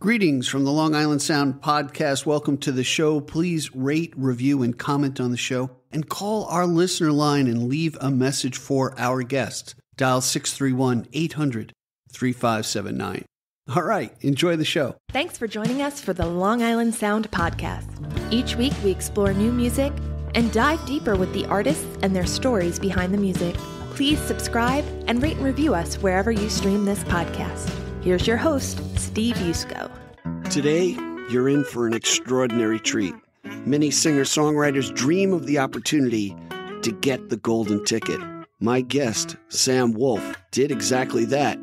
Greetings from the Long Island Sound podcast. Welcome to the show. Please rate, review, and comment on the show. And call our listener line and leave a message for our guest. Dial 631-800-3579. All right, enjoy the show. Thanks for joining us for the Long Island Sound podcast. Each week we explore new music and dive deeper with the artists and their stories behind the music. Please subscribe and rate and review us wherever you stream this podcast. Here's your host, Steve Yusko. Today, you're in for an extraordinary treat. Many singer-songwriters dream of the opportunity to get the golden ticket. My guest, Sam Woolf, did exactly that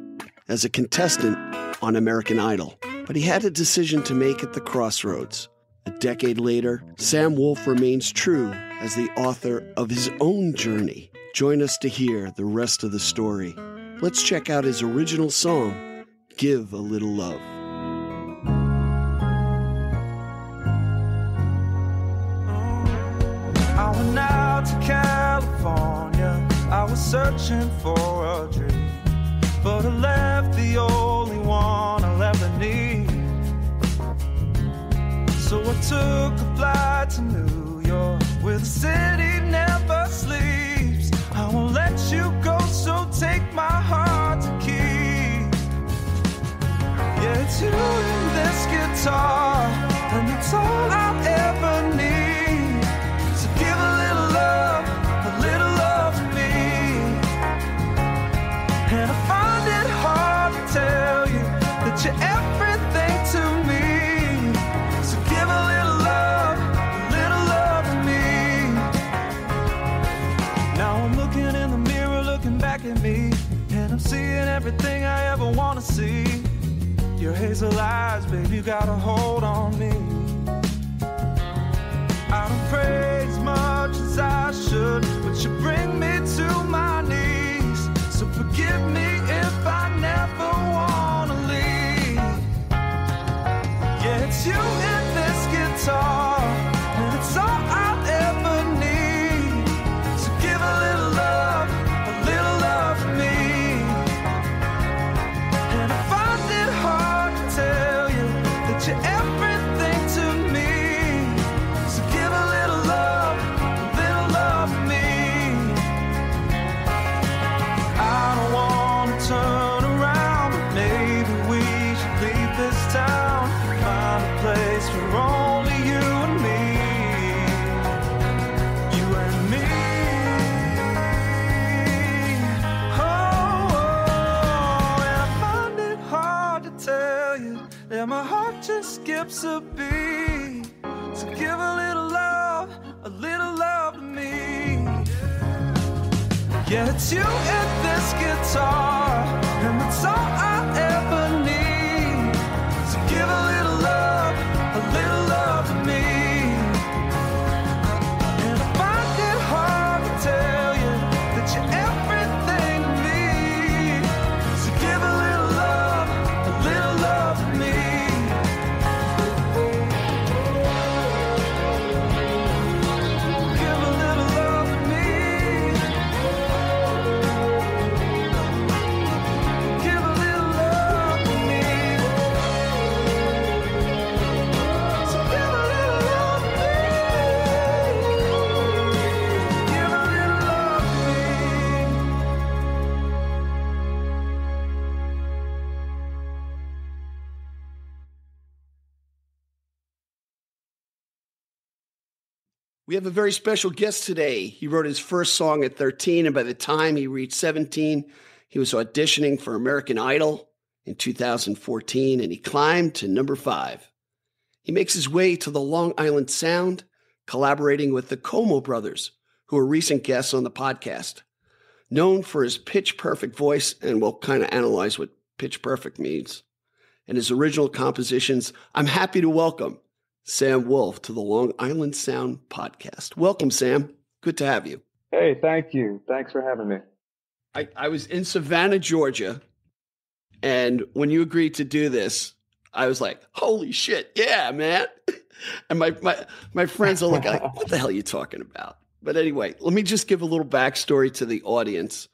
as a contestant on American Idol. But he had a decision to make at the crossroads. A decade later, Sam Woolf remains true as the author of his own journey. Join us to hear the rest of the story. Let's check out his original song, Give a Little Love. I went out to California, I was searching for a dream, but I left the only one I'll ever need. So I took a flight to New York, where the city never sleeps. I won't let you go, so take my heart to keep. Yeah, it's you and this guitar, and it's all I'll ever need. So give a little love to me. And I find it hard to tell you that you're everything to me. So give a little love to me. Now I'm looking in the mirror, looking back at me, and I'm seeing everything I ever want to see. Your hazel eyes, babe, you got a hold on me. I don't pray as much as I should, but you bring me to my knees. So forgive me if I never wanna leave. Yeah, it's you and this guitar, and it's all I'll ever need. So give a little love to me. And I find it hard to tell you that you're everything to me. So give a little love to me. I don't want to turn around, but maybe we should leave this town, find a place for only you and me. You and me. Oh, and I find it hard to tell you that my heart just skips a beat. So give a little love to me. Yeah, it's you and this guitar, and that's all I ever need. So give a little love to me. And I find it hard to tell you that you're everything to me. So give a little love to me. Give a little love to me. Give a little love to me. So give a little love to me. Give a little love to me. We have a very special guest today. He wrote his first song at 13, and by the time he reached 17, he was auditioning for American Idol in 2014, and he climbed to number 5. He makes his way to the Long Island Sound, collaborating with the Como brothers, who are recent guests on the podcast. Known for his pitch-perfect voice, and we'll kind of analyze what pitch-perfect means, and his original compositions, I'm happy to welcome Sam Woolf to the Long Island Sound podcast. Welcome, Sam. Good to have you. Hey, thank you. Thanks for having me. I was in Savannah, Georgia, and when you agreed to do this, I was like, holy shit, yeah, man. And my friends are like, what the hell are you talking about? But anyway, let me just give a little backstory to the audience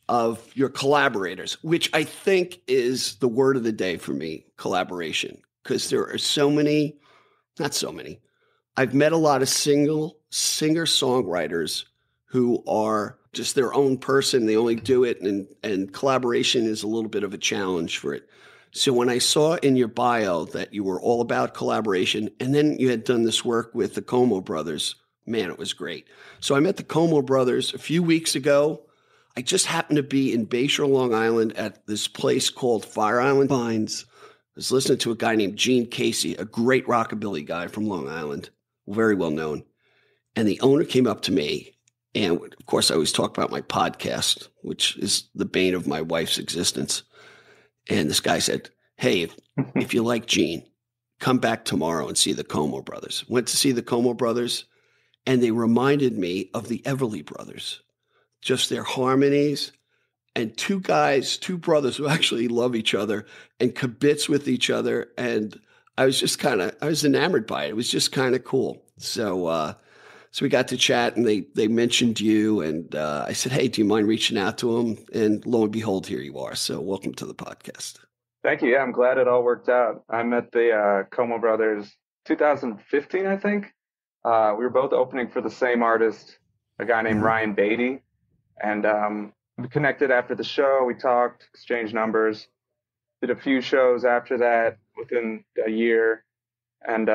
of your collaborators, which I think is the word of the day for me, collaboration. because there are so many, not so many. I've met a lot of single singer-songwriters who are just their own person. They only do it, and collaboration is a little bit of a challenge for it. So when I saw in your bio that you were all about collaboration, and then you had done this work with the Como brothers, man, it was great. So I met the Como brothers a few weeks ago. I just happened to be in Bayshore, Long Island at this place called Fire Island Pines. I was listening to a guy named Gene Casey, a great rockabilly guy from Long Island, very well known. And the owner came up to me, and of course I always talk about my podcast, which is the bane of my wife's existence. And this guy said, hey, if you like Gene, come back tomorrow and see the Como brothers. Went to see the Como brothers, and they reminded me of the Everly brothers, just their harmonies, and two brothers who actually love each other and kibitz with each other. And I was enamored by it. It was just kind of cool. So we got to chat, and they mentioned you, and I said, hey, do you mind reaching out to them? And lo and behold, here you are. So welcome to the podcast. Thank you. Yeah, I'm glad it all worked out. I met the Como brothers 2015, I think. We were both opening for the same artist, a guy named Ryan Beatty. And we connected after the show. We talked, exchanged numbers, did a few shows after that within a year. And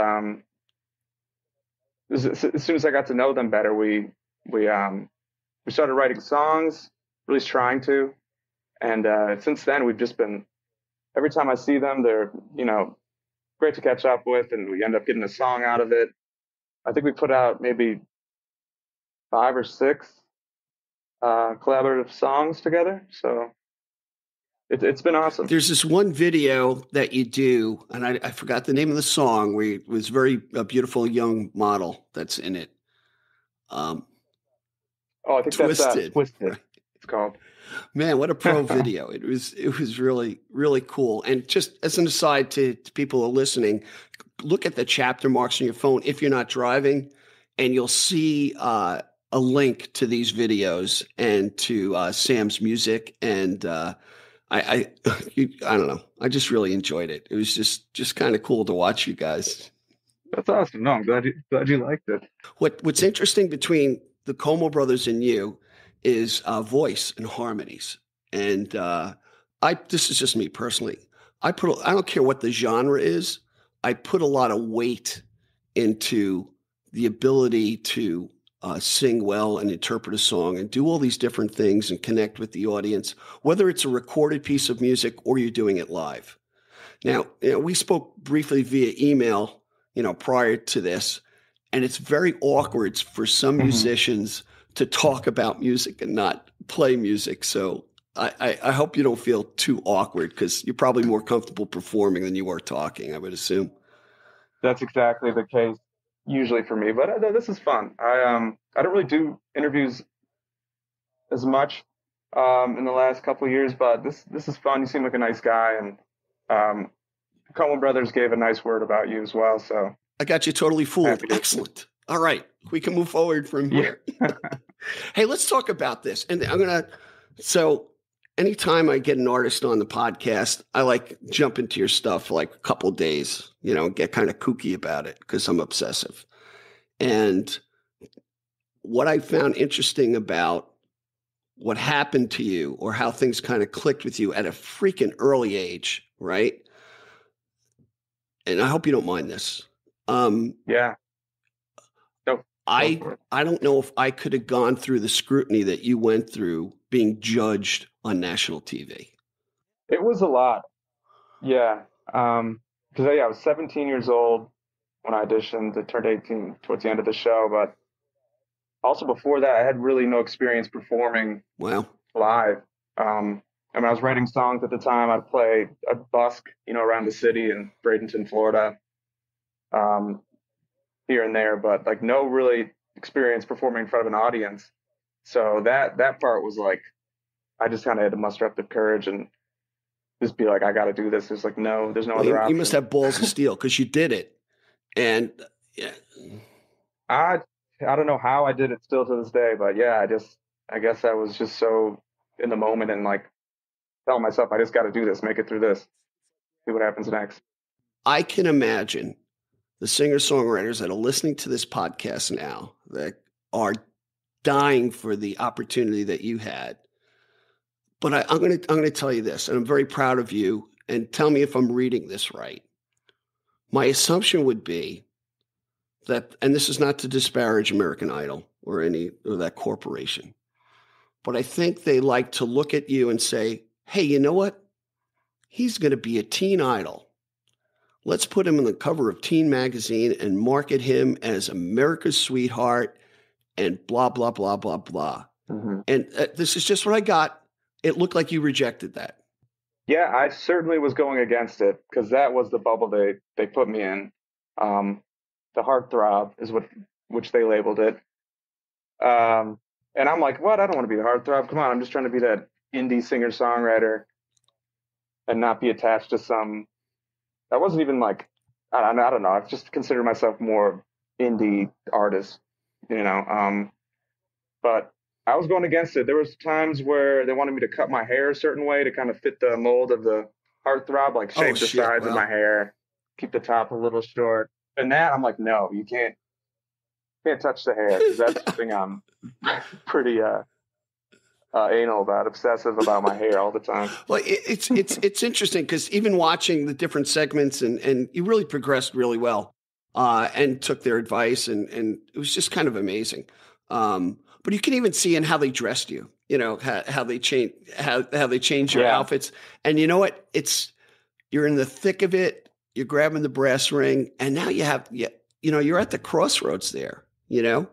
as soon as I got to know them better, we started writing songs, at least trying to. And since then, we've just been, every time I see them, they're, great to catch up with, and we end up getting a song out of it. I think we put out maybe 5 or 6 collaborative songs together. So it's been awesome. There's this one video that you do, and I forgot the name of the song, where it was a beautiful young model that's in it. I think Twisted. That's Twisted. It's called. Man, what a pro video. It was really, really cool. And just as an aside to people who are listening, look at the chapter marks on your phone if you're not driving, and you'll see a link to these videos and to Sam's music. And I don't know. I just really enjoyed it. It was just kind of cool to watch you guys. That's awesome. No, I'm glad you liked it. What's interesting between the Como brothers and you is voice and harmonies. And this is just me personally. I don't care what the genre is. I put a lot of weight into the ability to sing well and interpret a song and do all these different things and connect with the audience, whether it's a recorded piece of music or you're doing it live. Now, we spoke briefly via email, prior to this, and it's very awkward for some musicians to talk about music and not play music. So I hope you don't feel too awkward, because you're probably more comfortable performing than you are talking, I would assume. That's exactly the case usually for me, but this is fun. I don't really do interviews as much in the last couple of years, but this is fun. You seem like a nice guy, and Como brothers gave a nice word about you as well. So I got you totally fooled. Excellent. All right, we can move forward from here. Hey, let's talk about this. And so anytime I get an artist on the podcast, I like jump into your stuff for like a couple of days, and get kind of kooky about it because I'm obsessive. And what I found interesting about what happened to you, or how things kind of clicked with you at a freaking early age, right? And I hope you don't mind this. Yeah. No. I don't know if I could have gone through the scrutiny that you went through being judged on national TV. It was a lot. Yeah. Because I was 17 years old when I auditioned. I turned 18 towards the end of the show, but also before that, I had really no experience performing live. I was writing songs at the time. I'd busk, around the city in Bradenton, Florida, here and there, but like no really experience performing in front of an audience. So that part was like, I just kind of had to muster up the courage and just be like, I got to do this. There's no other option. You must have balls of steel, because you did it. And yeah, I don't know how I did it still to this day, but yeah, I guess I was just so in the moment and like telling myself, I just got to do this, make it through this, see what happens next. I can imagine the singer-songwriters that are listening to this podcast now that are dying for the opportunity that you had. But I'm going to tell you this, and I'm very proud of you, and tell me if I'm reading this right. My assumption would be that, and this is not to disparage American Idol or that corporation, but I think they like to look at you and say, hey, you know what? He's going to be a teen idol. Let's put him on the cover of Teen Magazine and market him as America's sweetheart and blah, blah, blah, blah, blah. Mm-hmm. And this is just what I got. It looked like you rejected that. Yeah, I certainly was going against it because that was the bubble they put me in. The heartthrob is which they labeled it. And I'm like, what? I don't want to be the heartthrob. Come on, I'm just trying to be that indie singer-songwriter and not be attached to some. I wasn't even like, I don't know. I've just considered myself more indie artist, you know. But I was going against it. There was times where they wanted me to cut my hair a certain way to kind of fit the mold of the heartthrob, like shave the sides of my hair, keep the top a little short. And that, I'm like, no, you can't touch the hair, because that's something I'm pretty anal about, obsessive about my hair all the time. Well, it's interesting because even watching the different segments and you really progressed really well and took their advice and it was just kind of amazing. But you can even see in how they dressed you, you know, how they change your outfits. And you know what? You're in the thick of it. You're grabbing the brass ring, and now you're at the crossroads there. You know,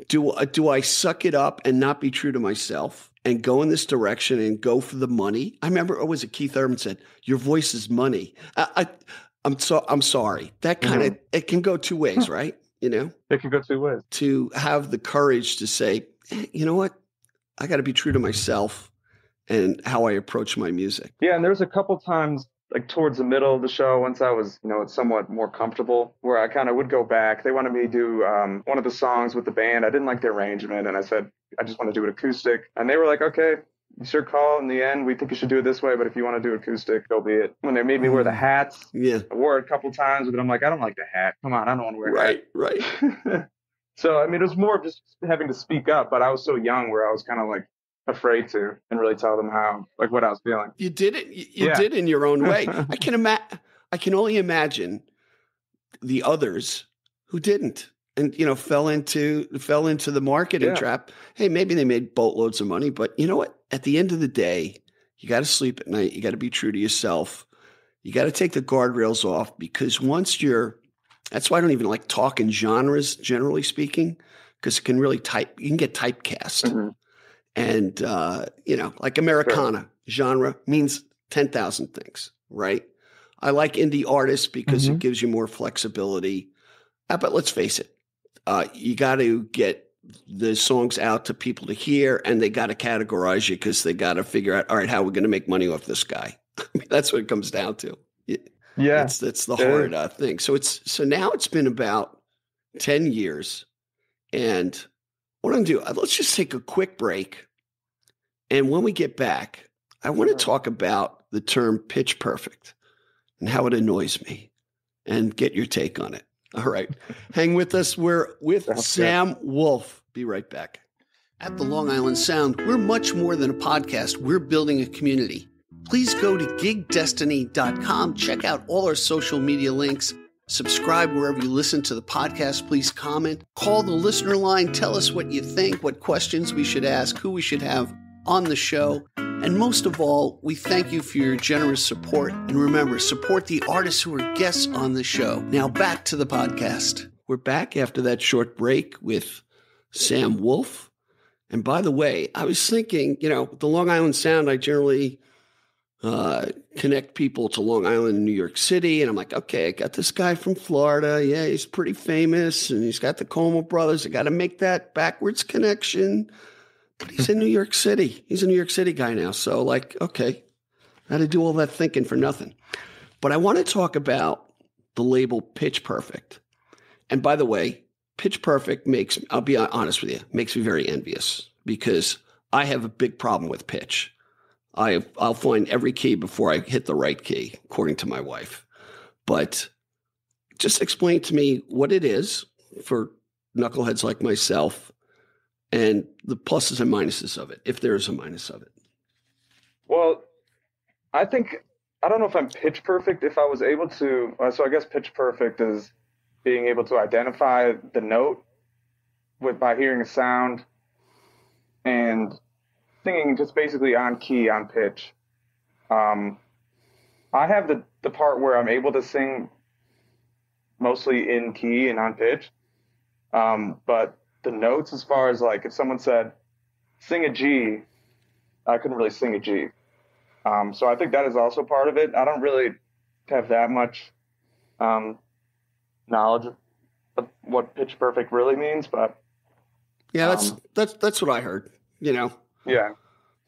do I suck it up and not be true to myself and go in this direction and go for the money? I remember Keith Urban said, "Your voice is money." I'm sorry. That kind of it can go two ways, right? You know, it can go two ways. To have the courage to say, you know what, I got to be true to myself and how I approach my music. Yeah, and there's a couple times, like towards the middle of the show, once I was, you know, somewhat more comfortable, where I kind of would go back. They wanted me to do one of the songs with the band. I didn't like the arrangement, and I said, I just want to do it acoustic. And they were like, okay, it's your call. In the end, we think you should do it this way, but if you want to do acoustic, so be it. When they made me wear the hats, I wore it a couple times, but I'm like, I don't like the hat. Come on, I don't want to wear a hat. Right. So, I mean, it was more of just having to speak up, but I was so young where I was kind of like afraid to and really tell them what I was feeling. You did it. You did in your own way. I can only imagine the others who didn't and, you know, fell into the marketing trap. Hey, maybe they made boatloads of money, but you know what? At the end of the day, you got to sleep at night. You got to be true to yourself. You got to take the guardrails off, because that's why I don't even like talking genres, generally speaking, because it can really you can get typecast. Mm-hmm. And, you know, like Americana genre means 10,000 things, right? I like indie artists because it gives you more flexibility. But let's face it, you got to get the songs out to people to hear, and they got to categorize you because they got to figure out, all right, how we're going to make money off this guy. I mean, that's what it comes down to. Yeah. That's the hard thing. So now it's been about 10 years. And what I'm going to do, let's just take a quick break. And when we get back, I want to talk about the term pitch perfect and how it annoys me and get your take on it. All right. Hang with us. We're with Sam Woolf. Be right back. At the Long Island Sound, we're much more than a podcast. We're building a community. Please go to gigdestiny.com. Check out all our social media links. Subscribe wherever you listen to the podcast. Please comment. Call the listener line. Tell us what you think, what questions we should ask, who we should have on the show. And most of all, we thank you for your generous support. And remember, support the artists who are guests on the show. Now back to the podcast. We're back after that short break with Sam Woolf. And by the way, I was thinking, you know, the Long Island Sound, I generally connect people to Long Island and New York City. And I'm like, okay, I got this guy from Florida. Yeah, he's pretty famous. And he's got the Como brothers. I got to make that backwards connection. But he's in New York City. He's a New York City guy now. So like, okay, I had to do all that thinking for nothing. But I want to talk about the label Pitch Perfect. And by the way, Pitch Perfect I'll be honest with you, makes me very envious because I have a big problem with pitch. I'll find every key before I hit the right key, according to my wife. But just explain to me what it is for knuckleheads like myself and the pluses and minuses of it, if there is a minus of it. Well, I don't know if I'm pitch perfect. If I was able to, so I guess pitch perfect is being able to identify the note by hearing a sound and singing just basically on key, on pitch. I have the part where I'm able to sing mostly in key and on pitch. But the notes, as far as like if someone said, sing a G, I couldn't really sing a G. So I think that is also part of it. I don't really have that much knowledge of what pitch perfect really means, but yeah, that's what I heard, you know? Yeah.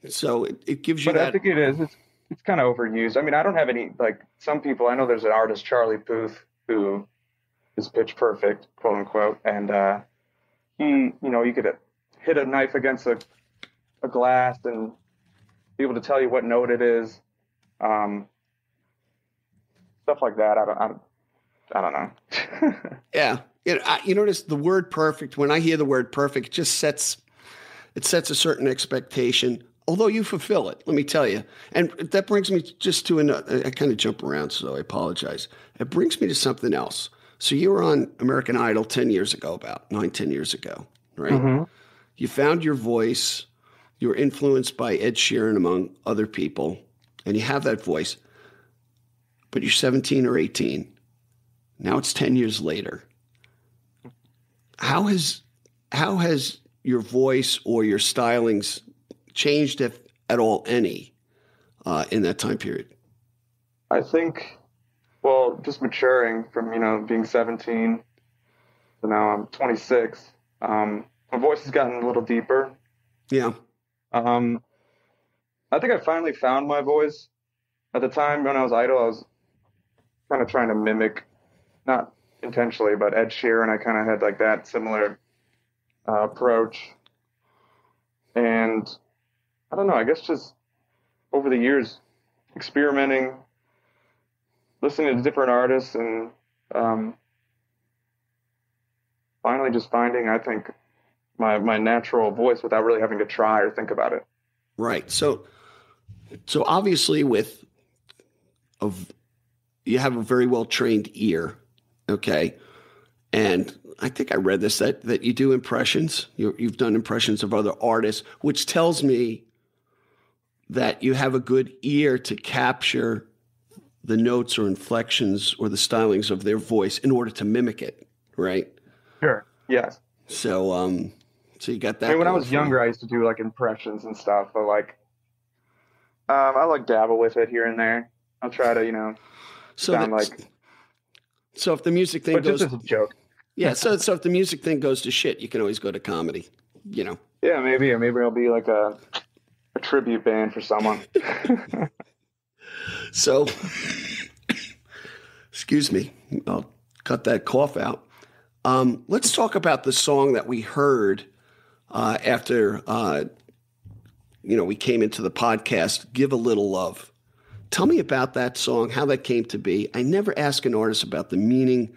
So it gives you but that. I think it is. It's kind of overused. I mean, I don't have any, like some people, I know there's an artist, Charlie Puth, who is pitch perfect, quote unquote. And he, you know, you could hit a knife against a glass and be able to tell you what note it is. Stuff like that. I don't know. Yeah. You notice the word perfect, when I hear the word perfect, it just sets a certain expectation, although you fulfill it, let me tell you. And that brings me just to another, I kind of jump around, so I apologize. It brings me to something else. So you were on American Idol 10 years ago, about 9-10 years ago, right? Mm-hmm. You found your voice. You were influenced by Ed Sheeran, among other people, and you have that voice. But you're 17 or 18. Now it's 10 years later. How has your voice or your stylings changed, if at all any, in that time period? I think, well, just maturing from, you know, being 17 to now I'm 26. My voice has gotten a little deeper. Yeah. I think I finally found my voice. At the time when I was Idol, I was kind of trying to mimic, not intentionally, but Ed Sheeran. I kind of had like that similar approach. And I don't know, I guess just over the years, experimenting, listening to different artists, and finally just finding, I think, my natural voice without really having to try or think about it. Right. So obviously you have a very well-trained ear, okay? And I think I read this, that you do impressions. You've done impressions of other artists, which tells me that you have a good ear to capture the notes or inflections or the stylings of their voice in order to mimic it, right? Sure. Yes. So you got that. I mean, when I was younger, I used to do like impressions and stuff, but like, I like dabble with it here and there. I'll try to, you know, sound like. So if the music thing goes, just as a joke. Yeah. So if the music thing goes to shit, you can always go to comedy, you know. Yeah, maybe I'll be like a tribute band for someone. So, excuse me, I'll cut that cough out. Let's talk about the song that we heard after, we came into the podcast, Give a Little Love. Tell me about that song, how that came to be. I never ask an artist about the meaning,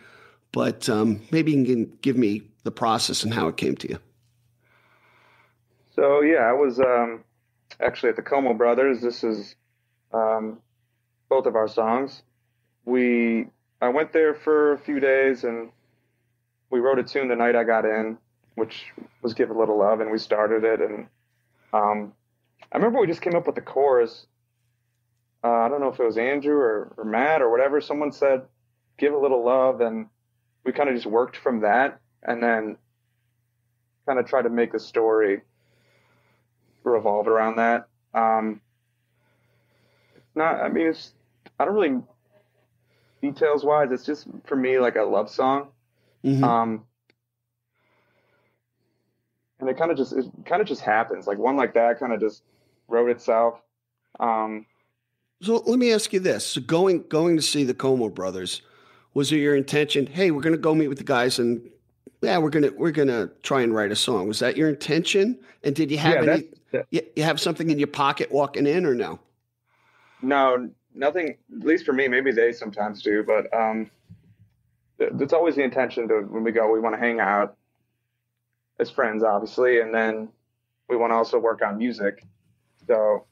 but maybe you can give me the process and how it came to you. So, yeah, I was actually at the Como Brothers. This is both of our songs. I went there for a few days, and we wrote a tune the night I got in, which was Give a Little Love, and we started it. And I remember we just came up with the chorus. I don't know if it was Andrew or Matt or whatever. Someone said, give a little love, and we kind of just worked from that, and then kind of tried to make the story revolve around that. I don't really, details wise, it's just for me like a love song. Mm-hmm. And it kind of just happens. Like one like that kind of just wrote itself. So let me ask you this. So going to see the Como Brothers, was it your intention, hey, we're going to go meet with the guys and we're going to try and write a song. Was that your intention? And did you have you have something in your pocket walking in or no? No, nothing, at least for me, maybe they sometimes do, but it's always the intention to, when we go, we want to hang out as friends, obviously, and then we want to also work on music. So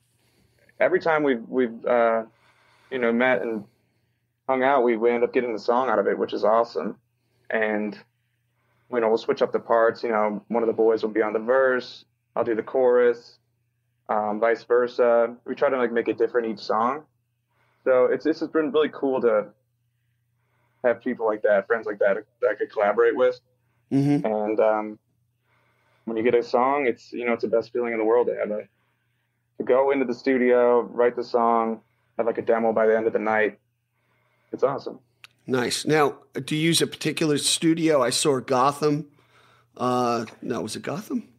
every time we've met and hung out, we end up getting the song out of it, which is awesome. And we'll switch up the parts. One of the boys will be on the verse, I'll do the chorus, vice versa. We try to like make it different each song. So it's been really cool to have people like that, friends like that I could collaborate with. Mm-hmm. And when you get a song, it's the best feeling in the world to have to go into the studio, write the song, have like a demo by the end of the night. It's awesome. Nice. Now, do you use a particular studio? I saw Gotham. No, was it Gotham?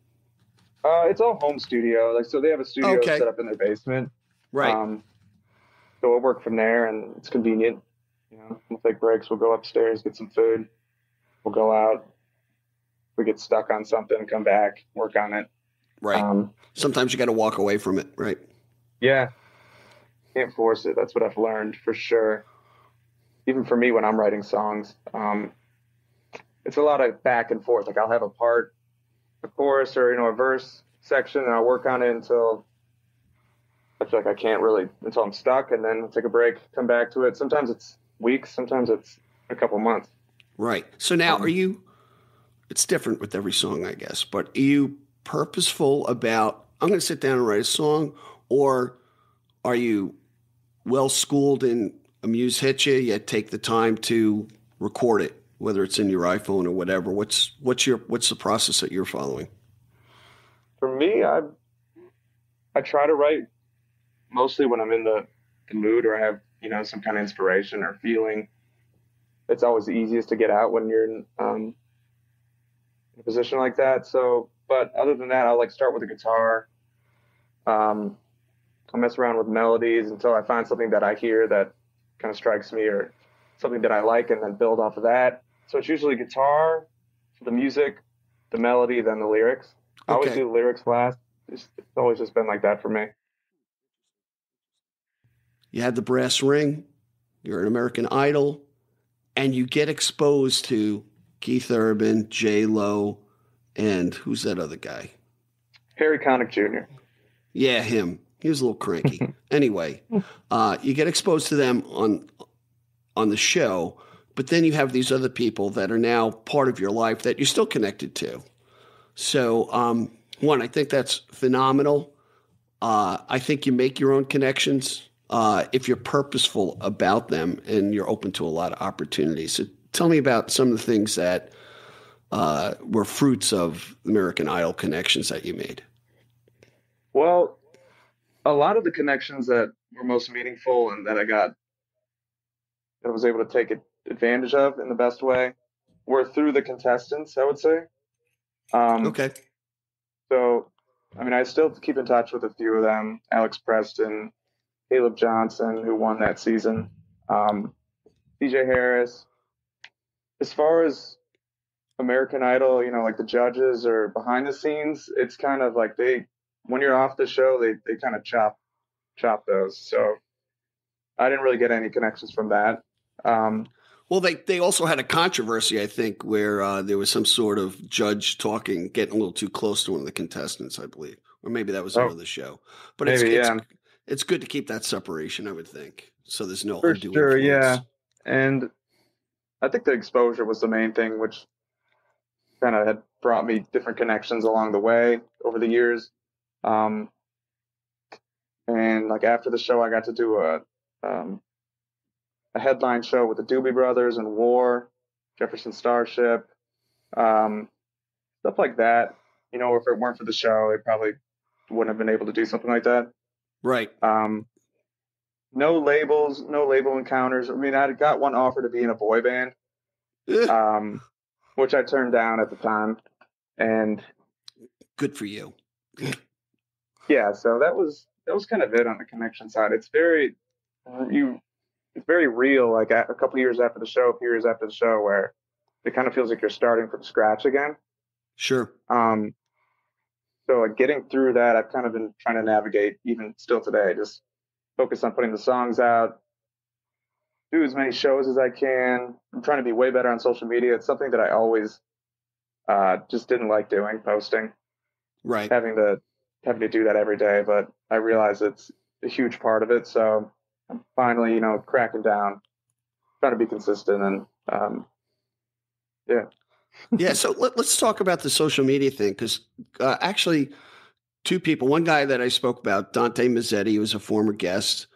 It's all home studio. So they have a studio set up in their basement. Right. So we'll work from there, and it's convenient. We'll take breaks. We'll go upstairs, get some food. We'll go out. We get stuck on something, come back, work on it. Right. Sometimes you got to walk away from it, right? Yeah. Can't force it. That's what I've learned for sure. Even for me, when I'm writing songs, it's a lot of back and forth. Like I'll have a part, a chorus, or a verse section, and I'll work on it until I feel like I can't really, until I'm stuck, and then I'll take a break, come back to it. Sometimes it's weeks, sometimes it's a couple months. Right. So now, it's different with every song, I guess, but are you purposeful about, I'm going to sit down and write a song, or are you well schooled in a muse hits you take the time to record it, whether it's in your iPhone or whattever? What's the process that you're following? For me, I try to write mostly when I'm in the mood, or I have some kind of inspiration or feeling. It's always the easiest to get out when you're in a position like that. So, but other than that, I'll like start with a guitar. I'll mess around with melodies until I find something that I hear that kind of strikes me, or something that I like, and then build off of that. So it's usually guitar, the music, the melody, then the lyrics. I always do the lyrics last. It's always just been like that for me. You had the brass ring, you're an American Idol, and you get exposed to Keith Urban, J-Lo, and who's that other guy? Harry Connick Jr. Yeah, him. He was a little cranky. Anyway, you get exposed to them on the show, but then you have these other people that are now part of your life that you're still connected to. So, one, I think that's phenomenal. I think you make your own connections if you're purposeful about them and you're open to a lot of opportunities. So tell me about some of the things that were fruits of American Idol connections that you made. Well, a lot of the connections that were most meaningful and that I was able to take advantage of in the best way were through the contestants, I would say. So, I still keep in touch with a few of them. Alex Preston, Caleb Johnson, who won that season, DJ Harris. As far as American Idol, like the judges or behind the scenes, it's kind of like when you're off the show, they kind of chop those. So I didn't really get any connections from that. Well, they also had a controversy, I think, where there was some sort of judge getting a little too close to one of the contestants, I believe. Or maybe that was another show. But it's good to keep that separation, I would think. So there's no undue influence. Yeah. And I think the exposure was the main thing, which kind of had brought me different connections along the way over the years. And like after the show, I got to do a headline show with the Doobie Brothers and War, Jefferson Starship, stuff like that. If it weren't for the show, I probably wouldn't have been able to do something like that. Right. No labels, no label encounters. I got one offer to be in a boy band, which I turned down at the time. And good for you. Yeah, so that was kind of it on the connection side. It's very real. Like a couple years after the show, a few years after the show, where it kind of feels like you're starting from scratch again. Sure. So like getting through that, I've kind of been trying to navigate even still today. Just focus on putting the songs out, do as many shows as I can. I'm trying to be way better on social media. It's something that I always just didn't like doing, posting, Right. having to do that every day. But I realize it's a huge part of it. So I'm finally, cracking down, trying to be consistent, and yeah. Yeah. So let's talk about the social media thing, because actually, two people. One guy that I spoke about, Dante Mazzetti, was a former guest.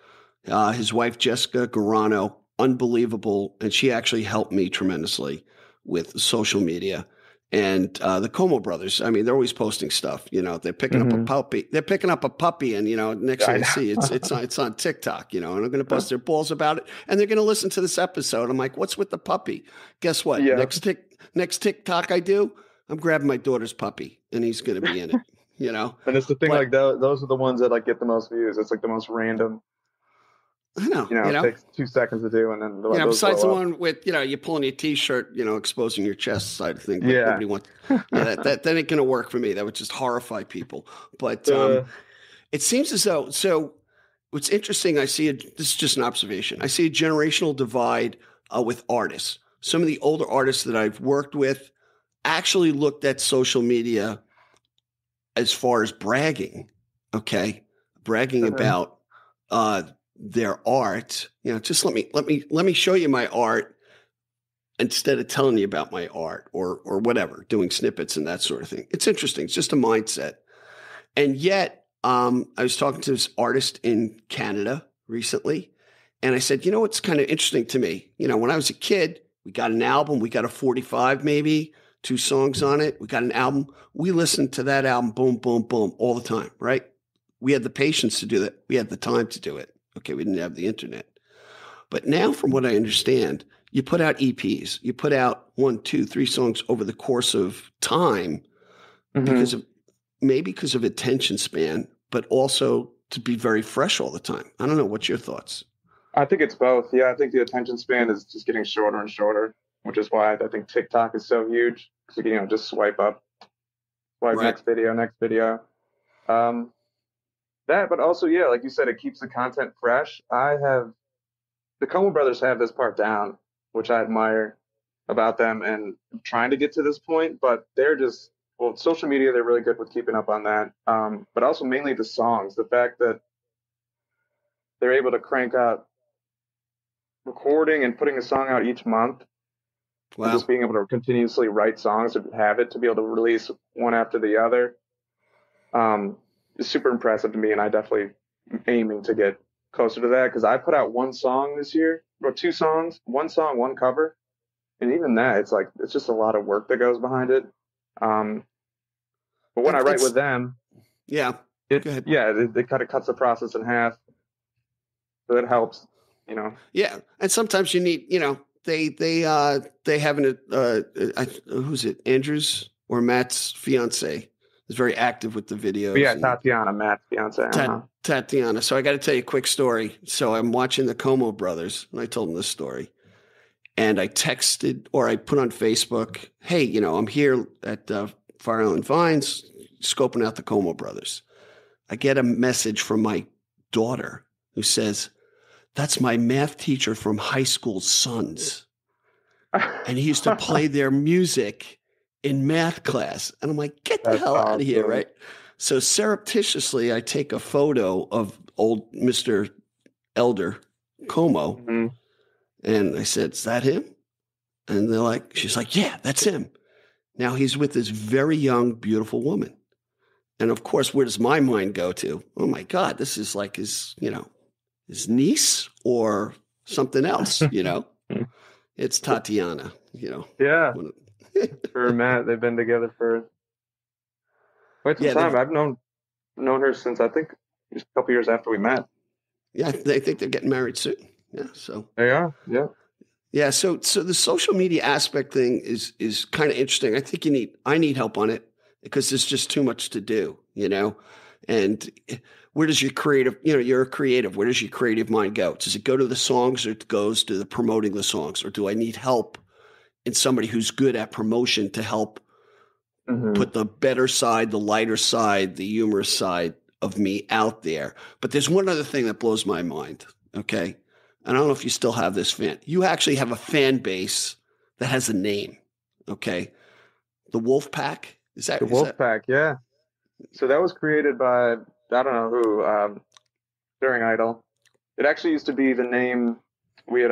His wife, Jessica Germano, unbelievable. And she actually helped me tremendously with social media. And the Como brothers, I mean, they're always posting stuff. They're picking up a puppy. They're picking up a puppy, and next thing you see, it's on TikTok. And I'm going to bust their balls about it, and they're going to listen to this episode. I'm like, what's with the puppy? Guess what? Yeah. Next TikTok I do, I'm grabbing my daughter's puppy, and he's going to be in it. And it's the thing, like those are the ones that get the most views. It's like the most random. I know. It takes 2 seconds to do, and then besides the one with you're pulling your t-shirt, exposing your chest side of thing. But yeah, nobody wants. That ain't gonna work for me. That would just horrify people. But it seems as though. So what's interesting, this is just an observation. I see a generational divide with artists. Some of the older artists that I've worked with actually looked at social media as far as bragging. Okay, bragging about their art. Just let me show you my art instead of telling you about my art or whatever, doing snippets and that sort of thing. It's interesting. It's just a mindset. And yet, I was talking to this artist in Canada recently, and I said, what's kind of interesting to me? When I was a kid, we got an album, we got a 45, maybe 2 songs on it. We got an album. We listened to that album, boom, boom, boom, all the time, right? We had the patience to do that. We had the time to do it. Okay, we didn't have the internet. But now, from what I understand, you put out EPs. You put out 1, 2, 3 songs over the course of time because of attention span, but also to be very fresh all the time. I don't know. What's your thoughts? I think it's both. Yeah, I think the attention span is just getting shorter and shorter, which is why I think TikTok is so huge. Because you can just swipe up, swipe next video. That, but also, yeah, like you said, it keeps the content fresh. The Como brothers have this part down, which I admire about them, and I'm trying to get to this point, but they're just, social media, they're really good with keeping up on that. But also mainly the songs, the fact that they're able to crank out recording and putting a song out each month. Wow. And just being able to continuously write songs and have it to be able to release one after the other. Is super impressive to me, and I definitely am aiming to get closer to that, because I put out 1 song this year, or 2 songs, 1 song, 1 cover, and even that, it's just a lot of work that goes behind it. But when I write with them, they kind of cuts the process in half, so it helps, Yeah, and sometimes you need, they have who's it, Andrew's or Matt's fiance is very active with the videos. Yeah, Tatiana, Matt's fiance. Tatiana. So I got to tell you a quick story. So I'm watching the Como brothers, and I told them this story. And I texted, or I put on Facebook, hey, I'm here at Fire Island Vines, scoping out the Como brothers. I get a message from my daughter who says, that's my math teacher from high school's sons. And he used to play their music in math class. And I'm like, get the hell out of here, right? So surreptitiously, I take a photo of old Mr. Elder Como. And I said, is that him? And she's like, yeah, that's him. Now he's with this very young, beautiful woman. And of course, where does my mind go to? Oh my God, this is like his niece or something else, It's Tatiana, Yeah. For Matt, they've been together for quite some time. I've known her since, I think, just a couple years after we met. Yeah, they think they're getting married soon. Yeah, so they are. Yeah, yeah. So the social media aspect thing is kind of interesting. I think I need help on it because there's just too much to do, And where does your creative? You're a creative. Where does your creative mind go? Does it go to the songs, or it goes to the promoting the songs, or do I need help in somebody who's good at promotion to help put the better side, the lighter side, the humorous side of me out there. But there's one other thing that blows my mind, okay? And I don't know if you still have this fan. You actually have a fan base that has a name, okay? The Wolf Pack? Is that the Wolf Pack? Yeah. So that was created by, I don't know who, during Idol. It actually used to be the name. We had,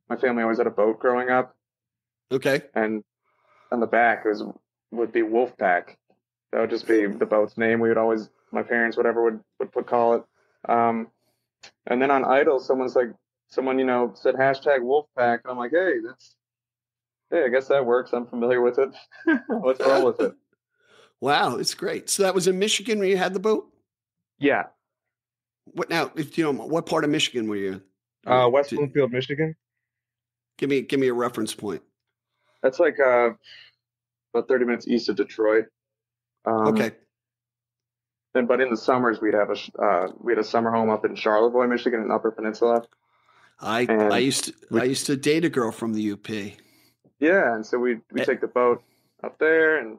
my family always had a boat growing up. Okay. And on the back would be Wolf Pack. That would just be the boat's name. We would always, my parents, whatever, would call it. And then on Idol, someone said hashtag Wolfpack. And I'm like, hey, I guess that works. I'm familiar with it. Let's roll with it. Wow, it's great. So that was in Michigan where you had the boat? Yeah. What now? If you know, what part of Michigan were you? West Bloomfield, Michigan. Give me a reference point. That's like about 30 minutes east of Detroit. Okay. But in the summers we had a summer home up in Charlevoix, Michigan, in Upper Peninsula. I used to date a girl from the UP. Yeah, and so we take the boat up there, and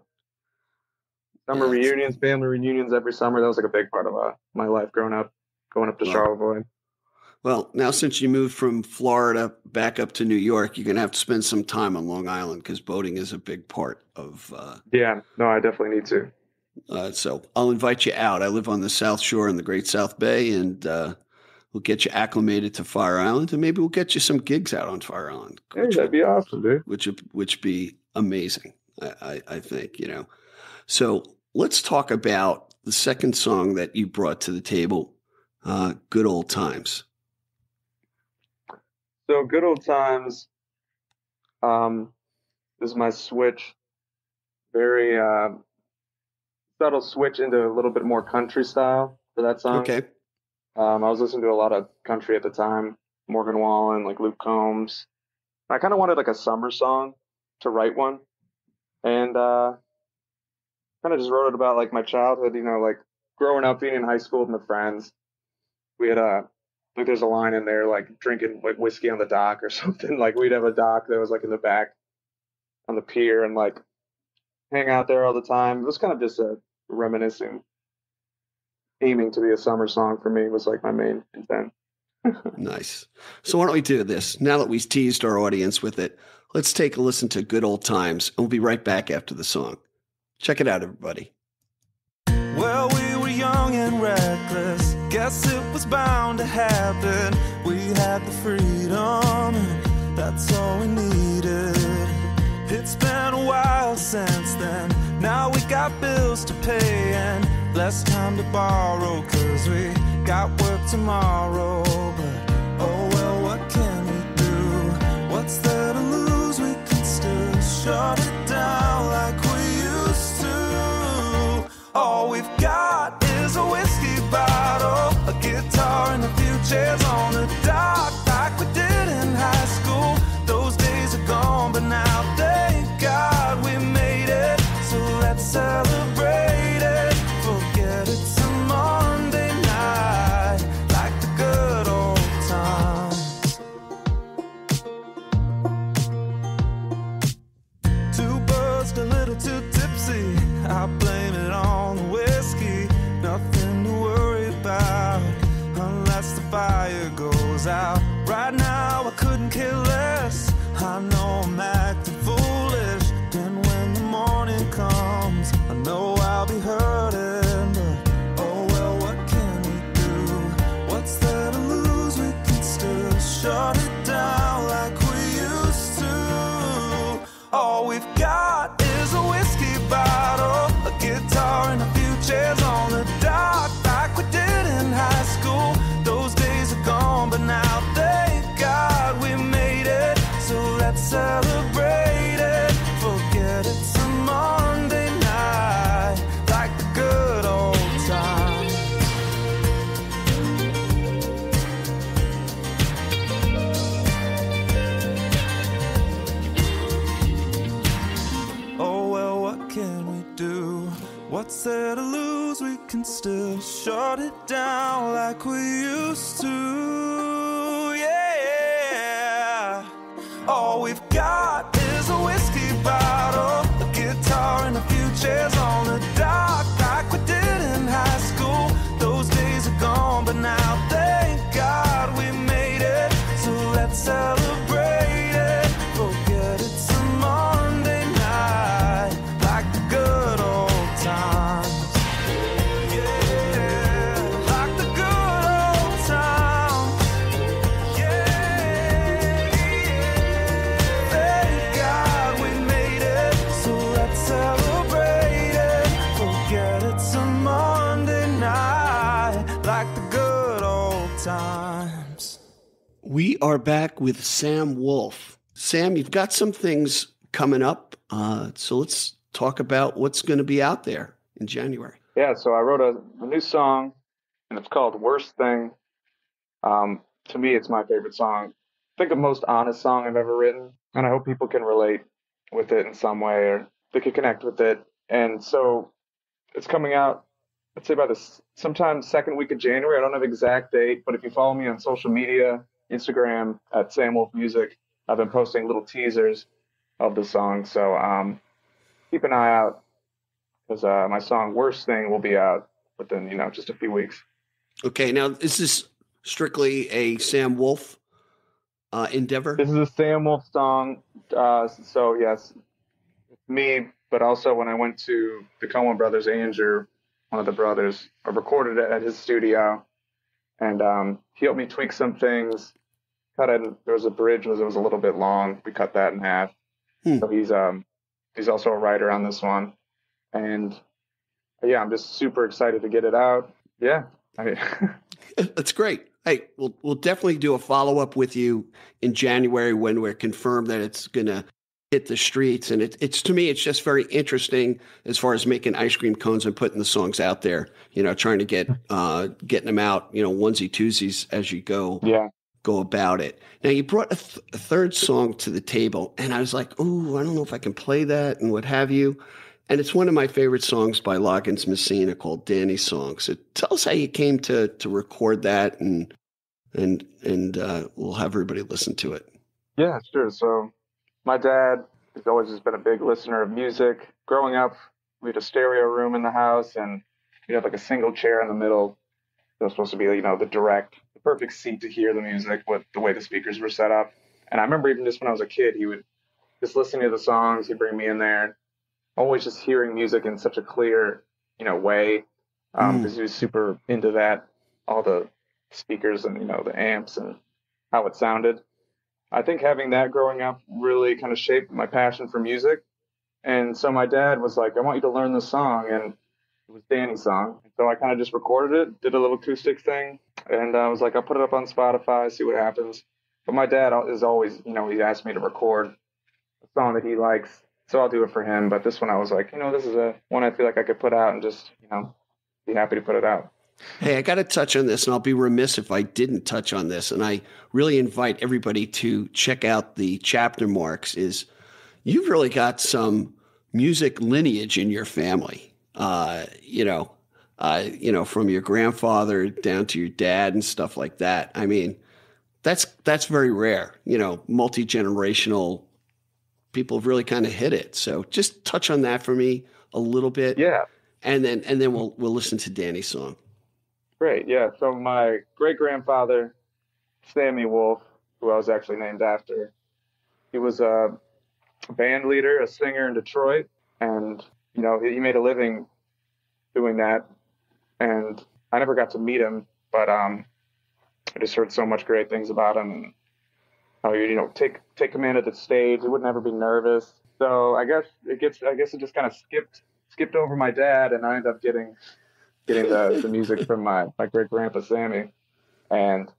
summer reunions, family reunions every summer. That was like a big part of my life growing up, going up to Charlevoix. Well, now since you moved from Florida back up to New York, you're going to have to spend some time on Long Island because boating is a big part of. Yeah, no, I definitely need to. So I'll invite you out. I live on the South Shore in the Great South Bay, and we'll get you acclimated to Fire Island, and maybe we'll get you some gigs out on Fire Island. Hey, that'd be awesome, dude. Which be amazing, I think, you know. So let's talk about the second song that you brought to the table, Good Old Times. So Good Old Times is my switch, very subtle switch into a little bit more country style for that song. Okay. I was listening to a lot of country at the time, Morgan Wallen, like Luke Combs. I kind of wanted like a summer song to write one, and kind of just wrote it about like my childhood, you know, like growing up, being in high school with my friends. We had like there's a line in there like drinking like whiskey on the dock or something. Like we'd have a dock that was like in the back on the pier and like hang out there all the time. It was kind of just a reminiscing, aiming to be a summer song for me was like my main intent. Nice. So why don't we do this? Now that we've teased our audience with it, let's take a listen to Good Old Times, and we'll be right back after the song. Check it out, everybody. Well, we were young and reckless. Guess it was bound to happen. We had the freedom, and that's all we needed. It's been a while since then. Now we got bills to pay and less time to borrow, 'cause we got work tomorrow. But oh well, what can we do? What's there to lose? We can still shut it down like we used to. All we've got is a whiskey bottle, a guitar and a few chairs on the dock, like we did in high school. Those days are gone, but now thank God we made it. So let's celebrate it. Forget it's a Monday night, like the good old times. Too buzzed, a little too tipsy. I blame it on the whiskey. Nothing to worry about unless the fire goes out. Right now I couldn't care less. I know I'm acting foolish, and when the morning comes I know I'll be hurting. But oh well, what can we do? What's there to lose? We can still shut it down like we used to. All we've got is a whiskey bottle, a guitar and a few chairs on the dock, like we did in high school. Those days are gone, but now thank God we made it. So let's celebrate it. Forget it's a Monday night, like the good old times. Oh well, what can we do? What's there to lose? We can still shut it down like we used to. Yeah. All we've got is a whiskey bottle, a guitar and a few chairs on the dock, like we did in high school. We are back with Sam Woolf. Sam, you've got some things coming up, so let's talk about what's going to be out there in January. Yeah, so I wrote a new song, and it's called Worst Thing. To me, it's my favorite song. I think the most honest song I've ever written, and I hope people can relate with it in some way, or they can connect with it. And so it's coming out, I'd say by sometime second week of January. I don't have an exact date, but if you follow me on social media, Instagram at Sam Woolf Music, I've been posting little teasers of the song. So keep an eye out, because my song Worst Thing will be out within, just a few weeks. Okay, now is this strictly a Sam Woolf endeavor? This is a Sam Woolf song. So yes, me, but also when I went to the Coen Brothers, Andrew, one of the brothers, I recorded it at his studio, and he helped me tweak some things. There was a bridge, it was a little bit long. We cut that in half. So he's also a writer on this one, and yeah, I'm just super excited to get it out. Yeah, that's great. Hey, we'll definitely do a follow-up with you in January when we're confirmed that it's going to hit the streets. And it's to me, it's just very interesting as far as making ice cream cones and putting the songs out there, trying to getting them out, onesie twosies as you go about it. Now, you brought a third song to the table, and I was like, oh, I don't know if I can play that and what have you. And it's one of my favorite songs by Loggins Messina called Danny Song. So tell us how you came to record that, and we'll have everybody listen to it. Yeah, sure. So my dad has always just been a big listener of music. Growing up, we had a stereo room in the house, and we had like a single chair in the middle. It was supposed to be, the perfect seat to hear the music with the way the speakers were set up. And I remember even just when I was a kid, he would just listen to the songs. He'd bring me in there, always just hearing music in such a clear, way, because he was super into that, all the speakers and, the amps and how it sounded. I think having that growing up really kind of shaped my passion for music. And so my dad was like, I want you to learn this song. And it was Danny's song. So I kind of just recorded it, did a little acoustic thing. And I was like, I'll put it up on Spotify, see what happens. But my dad is always, he asked me to record a song that he likes. So I'll do it for him. But this one I was like, this is one I feel like I could put out and just, be happy to put it out. Hey, I got to touch on this, and I'll be remiss if I didn't touch on this. And I really invite everybody to check out the chapter marks. You've really got some music lineage in your family, from your grandfather down to your dad and stuff like that. I mean, that's very rare. Multi-generational people have really kind of hit it. So just touch on that for me a little bit. Yeah. And then we'll listen to Danny's song. Great, yeah. So my great-grandfather, Sammy Woolf, who I was actually named after, he was a band leader, a singer in Detroit, and, he made a living doing that. And I never got to meet him, but I just heard so much great things about him, and how he, take command of the stage. He would never be nervous. So I guess it just kind of skipped over my dad, and I ended up getting the music from my great grandpa Sammy. And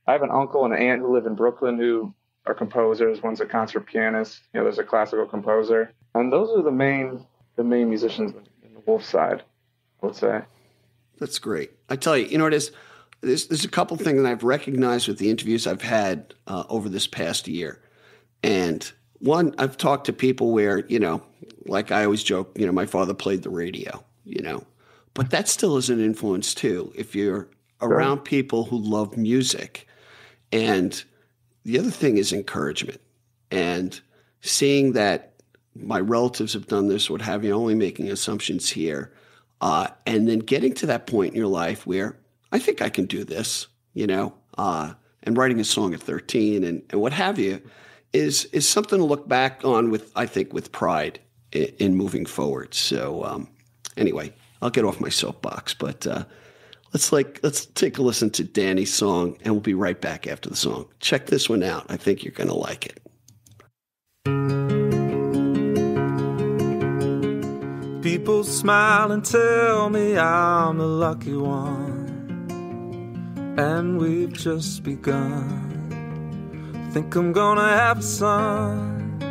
I have an uncle and an aunt who live in Brooklyn who are composers. One's a concert pianist. There's a classical composer, and those are the main musicians in the Wolf side, I would say. That's great. I tell you, it is. There's a couple things that I've recognized with the interviews I've had over this past year, and one, I've talked to people where like I always joke, my father played the radio, but that still is an influence too. If you're around people who love music, and the other thing is encouragement, and seeing that my relatives have done this, what have you, only making assumptions here, and then getting to that point in your life where I think I can do this, and writing a song at 13 and what have you is something to look back on with pride in moving forward. So anyway, I'll get off my soapbox, but let's take a listen to Danny's song, and we'll be right back after the song. Check this one out. I think you're going to like it. People smile and tell me I'm the lucky one, and we've just begun. think I'm gonna have a son.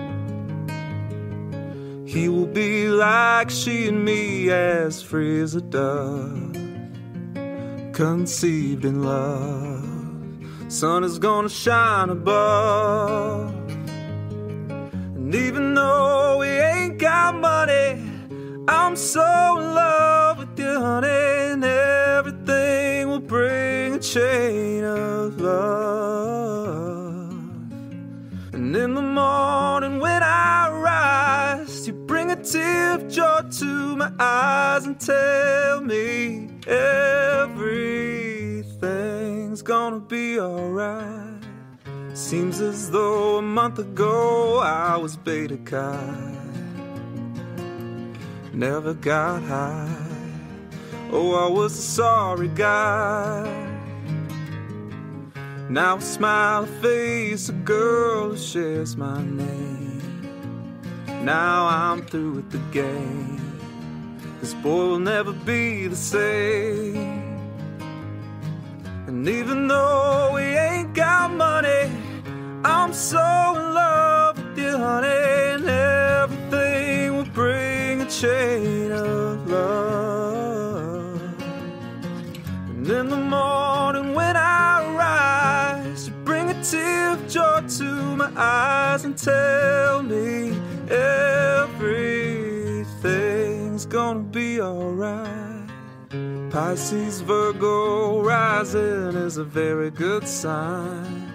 He will be like she and me, as free as a dove, conceived in love. Sun is gonna shine above. And even though we ain't got money, I'm so in love with you, honey. And everything will bring a chain of love. And in the morning when I rise, you bring a tear of joy to my eyes and tell me everything's gonna be alright. Seems as though a month ago I was beta kite, never got high. Oh, I was a sorry guy. Now I smile and face a girl who shares my name. Now I'm through with the game. This boy will never be the same. And even though we ain't got money, I'm so in love with you, honey. And everything will bring a chain of love. And in the morning when I rise, you bring a tear of joy to my eyes and tell me everything's gonna be alright. Pisces, Virgo rising is a very good sign.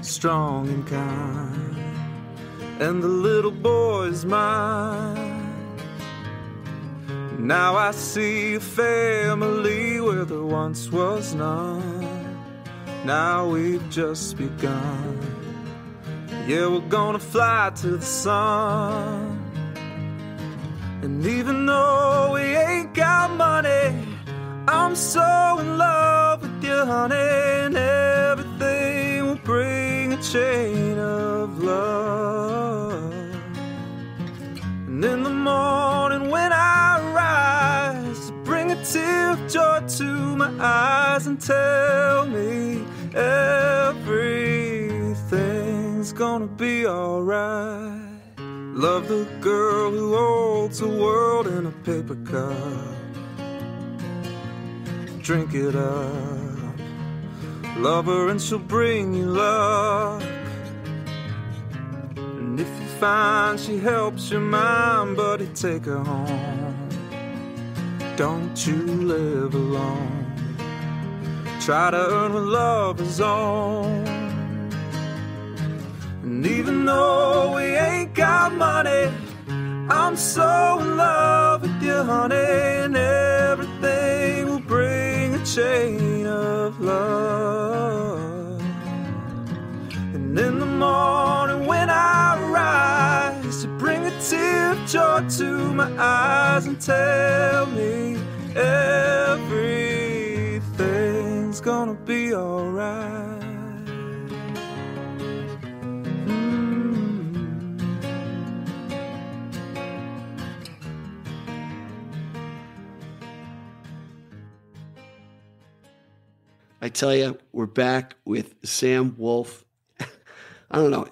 Strong and kind, and the little boy's mine. Now I see a family where there once was none. Now we've just begun. Yeah, we're gonna fly to the sun. And even though we ain't got money, I'm so in love with you, honey. And everything will bring a chain of love. And in the morning when I rise, bring a tear of joy to my eyes and tell me everything's gonna be alright. Love the girl who holds the world in a paper cup. Drink it up. Love her and she'll bring you luck. And if you find she helps your mind, buddy, take her home. Don't you live alone. Try to earn what love is on. And even though we ain't got money, I'm so in love with you, honey. And everything will bring a chain of love. And in the morning when I rise, you bring a tear of joy to my eyes and tell me everything's gonna be alright. I tell you, we're back with Sam Woolf. I don't know.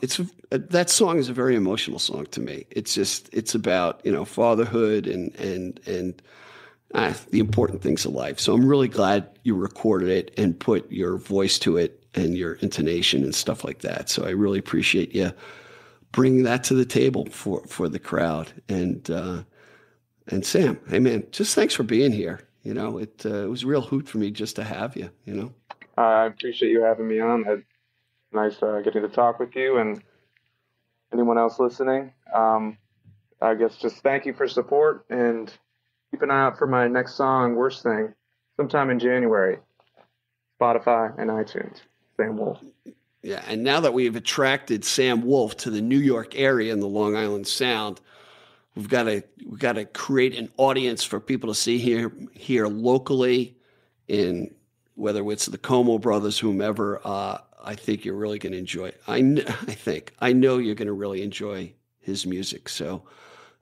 That song is a very emotional song to me. It's about, fatherhood and the important things of life. So I'm really glad you recorded it and put your voice to it and your intonation and stuff like that. So I really appreciate you bringing that to the table for the crowd. And Sam, hey man, just thanks for being here. It was a real hoot for me just to have you, I appreciate you having me on. It's nice getting to talk with you and anyone else listening. I guess just thank you for support and keep an eye out for my next song, Worst Thing, sometime in January. Spotify and iTunes. Sam Woolf. Yeah, and now that we've attracted Sam Woolf to the New York area and the Long Island Sound, we've got to create an audience for people to see here locally, in whether it's the Como brothers, whomever. I think you're really going to enjoy. I know you're going to really enjoy his music. So,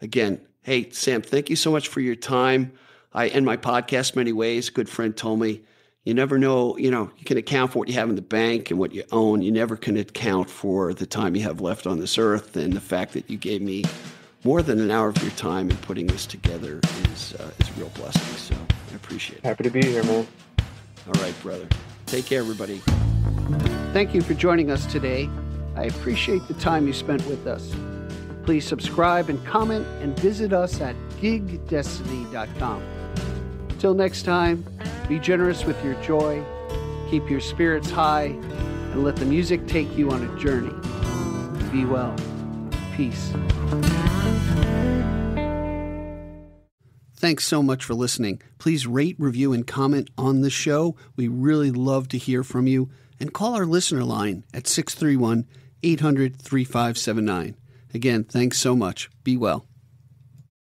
again, hey Sam, thank you so much for your time. I end my podcast many ways. A good friend told me, You never know, you can account for what you have in the bank and what you own. You never can account for the time you have left on this earth, and the fact that you gave me more than an hour of your time in putting this together is a real blessing. So I appreciate it. Happy to be here, man. All right, brother. Take care, everybody. Thank you for joining us today. I appreciate the time you spent with us. Please subscribe and comment and visit us at gigdestiny.com. Till next time, be generous with your joy, keep your spirits high, and let the music take you on a journey. Be well. Peace. Thanks so much for listening. Please rate, review, and comment on the show. We really love to hear from you. And call our listener line at 631-800-3579. Again, thanks so much. Be well.